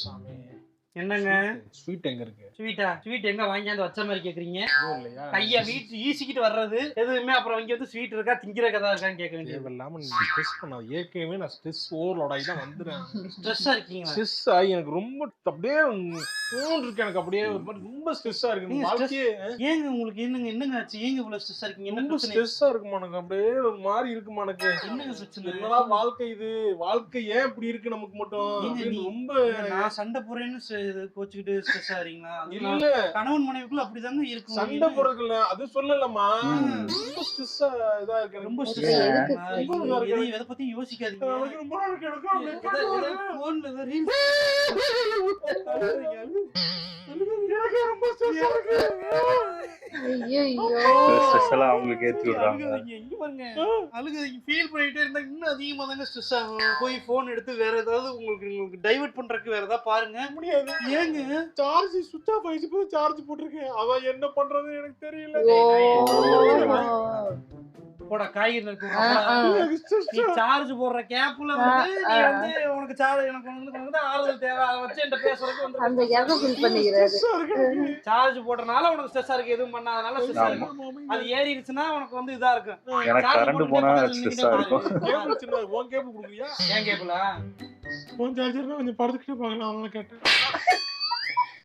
சாமி என்னங்க ஸ்வீட் எங்க இருக்கு? ஸ்வீட் எங்க வாங்கியாந்து வச்ச மாதிரி கேக்குறீங்க? இல்லையா? கைய வீட்டு ஈசிக்கிட்டு வர்றது எதுவுமே அப்புறம் இங்க வந்து ஸ்வீட் இருக்கா திங்கிற கதா இருக்கான்னு கேட்க வேண்டியது. தேவையில்லாம நீ ஸ்ட்ரெஸ் பண்ண. ஏற்கனவே நான் ஸ்ட்ரெஸ் ஓவர்லோட் ஆகி தான் வந்துடுறேன். ஸ்ட்ரெஸ்ஸா இருக்கீங்களா? ஸ்ட்ரெஸ் ஆகி எனக்கு ரொம்ப அப்படியே இருக்கு. எனக்கு அப்படியே ஒரு மாதிரி ரொம்ப ஸ்ட்ரெஸ்ஸா இருக்கு. நீங்க வாழ்க்கையே ஏங்க உங்களுக்கு என்னங்க ஆச்சு? ஏங்க இவ்வளவு ஸ்ட்ரெஸ்ஸா இருக்கீங்க? என்ன ரொம்ப பிரச்சனை? ஸ்ட்ரெஸ்ஸா இருக்குமா எனக்கு. அப்படியே ஒரு மாதிரி இருக்குமா எனக்கு. என்னங்க பிரச்சனை? என்னடா வாழ்க்கை இது? வாழ்க்கை ஏன் இப்படி இருக்கு நமக்கு மட்டும்? அப்படின்னு ரொம்ப நான் சண்டை போறேன்னு கோச்சுக்கிட்டு ஸ்ட்ரெஸ் ஆறீங்களா? இல்ல கணவன் மனைவிக்குள்ள அப்படிதாங்க இருக்கும். சண்டை போறதுல அது சொல்லலமா. ரொம்ப ஸ்ட்ரெஸ்ஸா இதா இருக்கு. ரொம்ப ஸ்ட்ரெஸ் எதை பத்தி யோசிக்காதீங்க. ரொம்ப இருக்கு எனக்கு. போன்ல ரீல்ஸ் ரொம்ப ஸ்ட்ரெஸ்ஸா இருக்கு. அவங்களுக்கு ஏத்தி விடுறாங்க. இங்க பாருங்க, அழுகாதீங்க. ஃபீல் பண்ணிட்டே இருந்தா இன்னும் அதிகமா தாங்க ஸ்ட்ரெஸ் ஆகும். போய் போன் எடுத்து வேற ஏதாவது உங்களுக்கு டைவர்ட் பண்றதுக்கு வேற ஏதாவது பாருங்க. முடியாது. ஏங்க சார்ஜ் சுவிட்ச் ஆஃப் ஆயிடுச்சு. போய் சார்ஜ் போட்டுருக்கேன். அதான் என்ன பண்றது எனக்கு தெரியல. போட காய்கறி நீ சார்ஜ் போடுற கேப்ல வந்து நீ வந்து உனக்கு எனக்கு வந்து ஆறுதல் தேவை. அதை வச்சு என்கிட்ட பேசுறதுக்கு வந்து அந்த எதை ஃபீல் பண்ணிக்கிறாரு. சார்ஜ் போடுறதுனால உனக்கு ஸ்ட்ரெஸ்ஸா இருக்கு. எதுவும் பண்ணாதனால ஸ்ட்ரெஸ்ஸா இருக்கு. அது ஏறிடுச்சுன்னா உனக்கு வந்து இதா இருக்கும். எனக்கு கரண்ட் போனா ஸ்ட்ரெஸ்ஸா இருக்கும். கேபிள் சின்ன உன் கேபிள் கொடுக்குறியா? ஏன் கேபிளா? உன் சார்ஜர்னா கொஞ்சம் படுத்துக்கிட்டே பார்க்கலாம். அவங்கள கேட்டேன்.